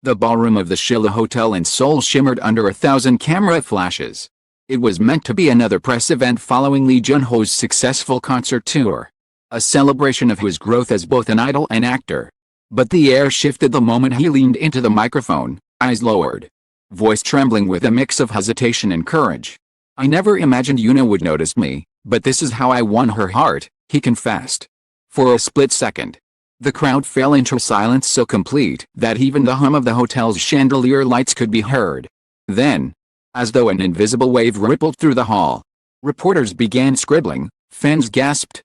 The ballroom of the Shilla Hotel in Seoul shimmered under 1,000 camera flashes. It was meant to be another press event following Lee Jun Ho's successful concert tour. A celebration of his growth as both an idol and actor. But the air shifted the moment he leaned into the microphone, eyes lowered, voice trembling with a mix of hesitation and courage. "I never imagined Yoona would notice me, but this is how I won her heart," he confessed. For a split second, the crowd fell into silence so complete that even the hum of the hotel's chandelier lights could be heard. Then, as though an invisible wave rippled through the hall, reporters began scribbling, fans gasped.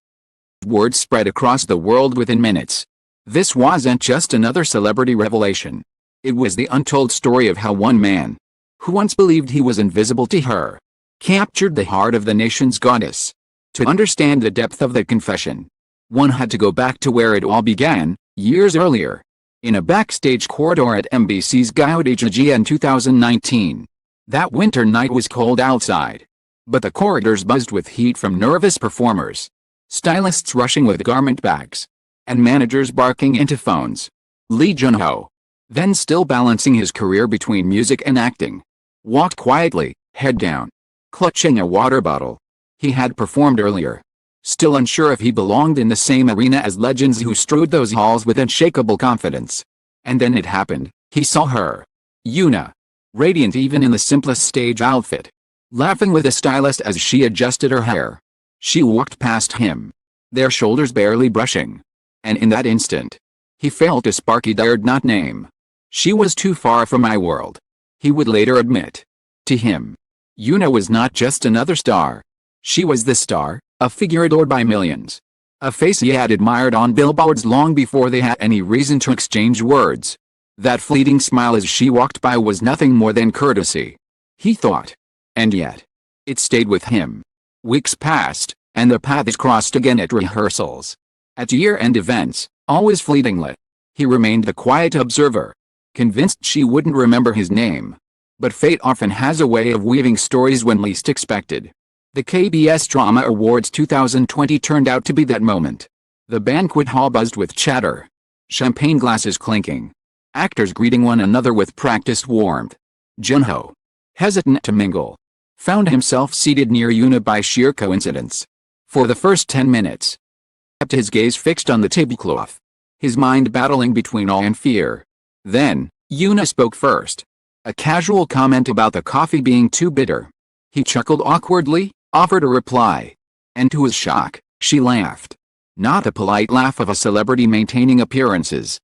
Word spread across the world within minutes. This wasn't just another celebrity revelation. It was the untold story of how one man, who once believed he was invisible to her, captured the heart of the nation's goddess. To understand the depth of the confession, one had to go back to where it all began, years earlier. In a backstage corridor at MBC's Gaudi in 2019. That winter night was cold outside, but the corridors buzzed with heat from nervous performers, stylists rushing with garment bags, and managers barking into phones. Lee Jun Ho, then still balancing his career between music and acting, walked quietly, head down, clutching a water bottle. He had performed earlier, still unsure if he belonged in the same arena as legends who strode those halls with unshakable confidence. And then it happened. He saw her, Yoona, radiant even in the simplest stage outfit, laughing with a stylist as she adjusted her hair. She walked past him, their shoulders barely brushing. And in that instant, he felt a spark he dared not name. "She was too far from my world," he would later admit. To him, Yoona was not just another star. She was the star, a figure adored by millions. A face he had admired on billboards long before they had any reason to exchange words. That fleeting smile as she walked by was nothing more than courtesy, he thought. And yet, it stayed with him. Weeks passed, and the paths crossed again at rehearsals. At year-end events, always fleetingly. He remained the quiet observer, convinced she wouldn't remember his name. But fate often has a way of weaving stories when least expected. The KBS Drama Awards 2020 turned out to be that moment. The banquet hall buzzed with chatter, champagne glasses clinking, actors greeting one another with practiced warmth. Jun Ho, hesitant to mingle, found himself seated near Yoona by sheer coincidence. For the first 10 minutes, he kept his gaze fixed on the tablecloth, his mind battling between awe and fear. Then, Yoona spoke first. A casual comment about the coffee being too bitter. He chuckled awkwardly, offered a reply. And to his shock, she laughed. Not the polite laugh of a celebrity maintaining appearances.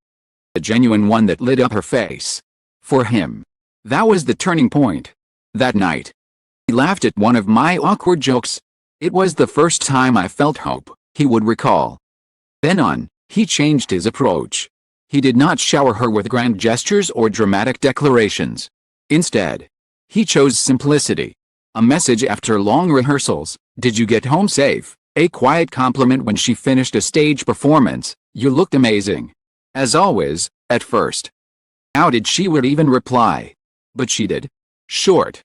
A genuine one that lit up her face. For him, that was the turning point. That night, he laughed at one of my awkward jokes. "It was the first time I felt hope," he would recall. Then on, he changed his approach. He did not shower her with grand gestures or dramatic declarations. Instead, he chose simplicity. A message after long rehearsals. "Did you get home safe?" A quiet compliment when she finished a stage performance. "You looked amazing." As always, at first. How did she would even reply? But she did. Short,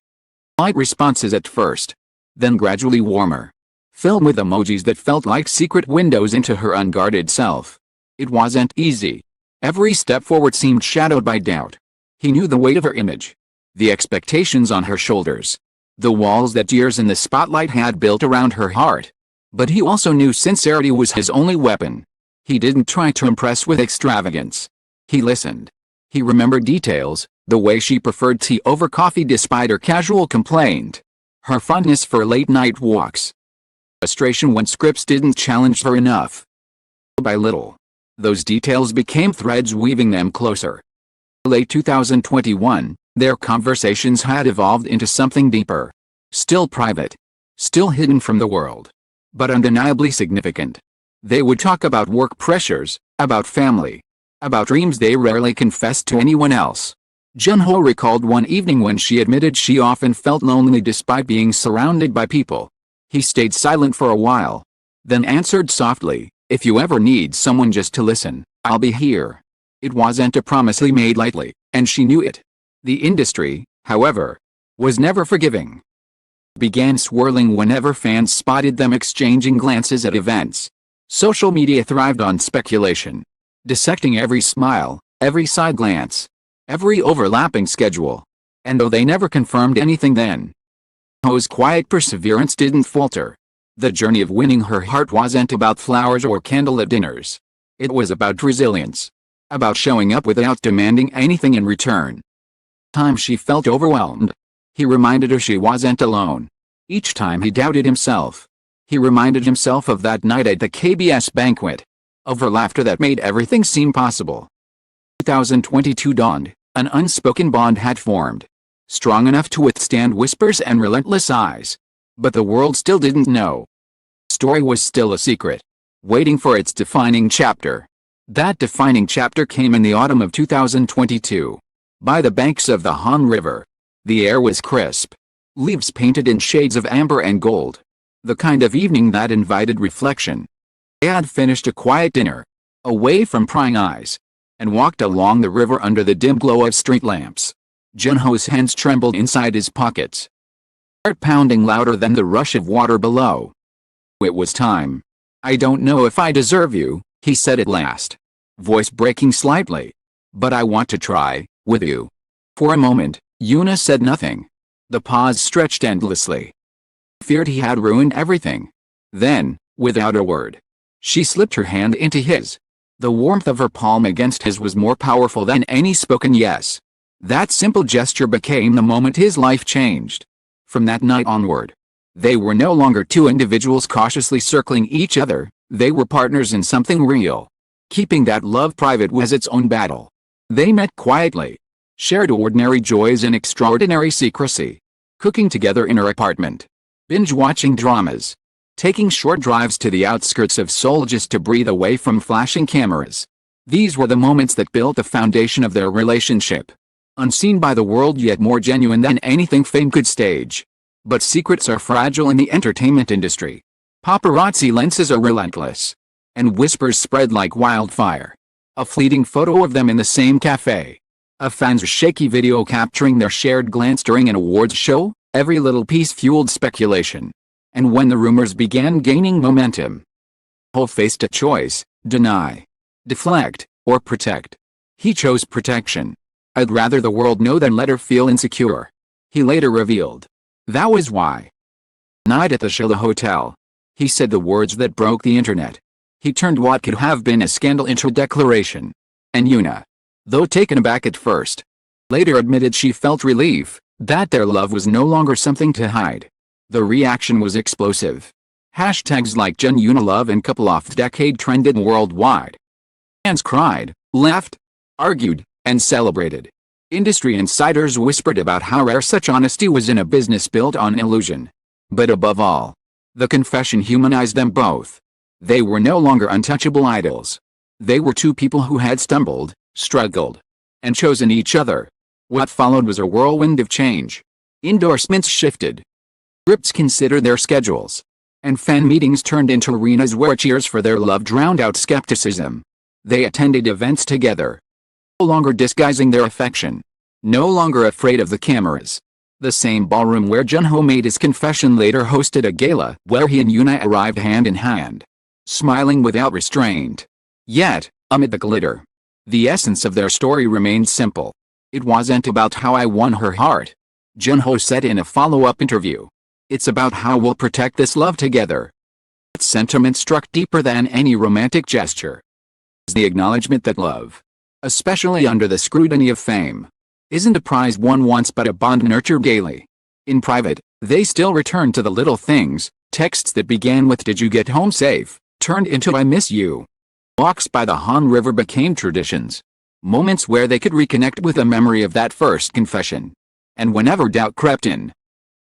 light responses at first. Then gradually warmer, filled with emojis that felt like secret windows into her unguarded self. It wasn't easy. Every step forward seemed shadowed by doubt. He knew the weight of her image, the expectations on her shoulders, the walls that years in the spotlight had built around her heart. But he also knew sincerity was his only weapon. He didn't try to impress with extravagance. He listened. He remembered details, the way she preferred tea over coffee despite her casual complaint, her fondness for late-night walks, frustration when scripts didn't challenge her enough. By little, those details became threads weaving them closer. Late 2021, their conversations had evolved into something deeper. Still private. Still hidden from the world. But undeniably significant. They would talk about work pressures, about family, about dreams they rarely confessed to anyone else. Jun Ho recalled one evening when she admitted she often felt lonely despite being surrounded by people. He stayed silent for a while, then answered softly, "If you ever need someone just to listen, I'll be here." It wasn't a promise he made lightly, and she knew it. The industry, however, was never forgiving. It began swirling whenever fans spotted them exchanging glances at events. Social media thrived on speculation, dissecting every smile, every side glance. every overlapping schedule. And though they never confirmed anything then, Ho's quiet perseverance didn't falter. The journey of winning her heart wasn't about flowers or candlelit dinners. It was about resilience. About showing up without demanding anything in return. Time she felt overwhelmed, he reminded her she wasn't alone. Each time he doubted himself, he reminded himself of that night at the KBS banquet, of her laughter that made everything seem possible. 2022 dawned, an unspoken bond had formed, strong enough to withstand whispers and relentless eyes. But the world still didn't know. The story was still a secret, waiting for its defining chapter. That defining chapter came in the autumn of 2022. By the banks of the Han River, the air was crisp, leaves painted in shades of amber and gold, the kind of evening that invited reflection. They had finished a quiet dinner, away from prying eyes, and walked along the river under the dim glow of street lamps. Jun Ho's hands trembled inside his pockets, heart pounding louder than the rush of water below. It was time. I don't know if I deserve you, he said at last, voice breaking slightly. But I want to try, with you. For a moment, Yoona said nothing. The pause stretched endlessly. Feared he had ruined everything. Then, without a word, she slipped her hand into his. The warmth of her palm against his was more powerful than any spoken yes. That simple gesture became the moment his life changed. From that night onward, they were no longer two individuals cautiously circling each other, they were partners in something real. Keeping that love private was its own battle. They met quietly, shared ordinary joys in extraordinary secrecy, cooking together in her apartment, binge-watching dramas, taking short drives to the outskirts of Seoul just to breathe away from flashing cameras. These were the moments that built the foundation of their relationship. Unseen by the world yet more genuine than anything fame could stage. But secrets are fragile in the entertainment industry. Paparazzi lenses are relentless, and whispers spread like wildfire. A fleeting photo of them in the same cafe, a fan's shaky video capturing their shared glance during an awards show, every little piece fueled speculation. And when the rumors began gaining momentum, Ho faced a choice: deny, deflect, or protect. He chose protection. I'd rather the world know than let her feel insecure, he later revealed. That was why. Night at the Shilla Hotel. He said the words that broke the internet. He turned what could have been a scandal into a declaration. And Yoona, though taken aback at first, later admitted she felt relief, that their love was no longer something to hide. The reaction was explosive. Hashtags like Jun Yoona Love and Couple of the Decade trended worldwide. Fans cried, laughed, argued, and celebrated. Industry insiders whispered about how rare such honesty was in a business built on illusion. But above all, the confession humanized them both. They were no longer untouchable idols. They were two people who had stumbled, struggled, and chosen each other. What followed was a whirlwind of change. Endorsements shifted. Scripts considered their schedules. And fan meetings turned into arenas where cheers for their love drowned out skepticism. They attended events together, no longer disguising their affection, no longer afraid of the cameras. The same ballroom where Jun Ho made his confession later hosted a gala where he and Yoona arrived hand in hand, smiling without restraint. Yet, amid the glitter, the essence of their story remained simple. It wasn't about how I won her heart, Jun Ho said in a follow-up interview. It's about how we'll protect this love together. That sentiment struck deeper than any romantic gesture. It's the acknowledgement that love, especially under the scrutiny of fame, isn't a prize won once but a bond nurtured daily. In private, they still return to the little things. Texts that began with "Did you get home safe?" turned into "I miss you." Walks by the Han River became traditions. Moments where they could reconnect with a memory of that first confession. And whenever doubt crept in,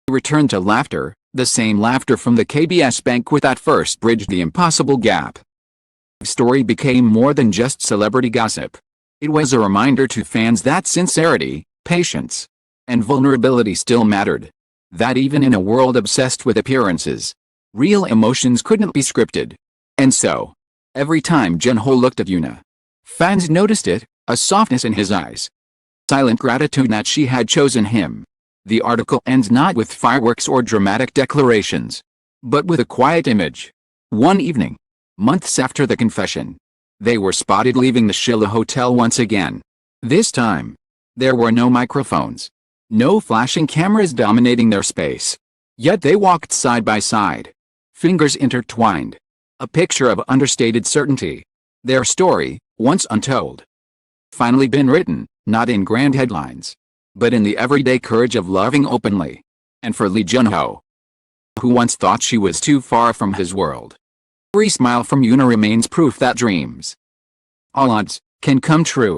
they returned to laughter, the same laughter from the KBS banquet that first bridged the impossible gap. The story became more than just celebrity gossip. It was a reminder to fans that sincerity, patience, and vulnerability still mattered. That even in a world obsessed with appearances, real emotions couldn't be scripted. And so, every time Jun Ho looked at Yoona, fans noticed it, a softness in his eyes, silent gratitude that she had chosen him. The article ends not with fireworks or dramatic declarations, but with a quiet image. One evening, months after the confession, they were spotted leaving the Shilla Hotel once again. This time, There were no microphones. No flashing cameras dominating their space. Yet they walked side by side. Fingers intertwined. A picture of understated certainty. Their story, once untold, finally been written, not in grand headlines, but in the everyday courage of loving openly. And for Jun Ho, who once thought she was too far from his world, every smile from Yoona remains proof that dreams, all odds, can come true.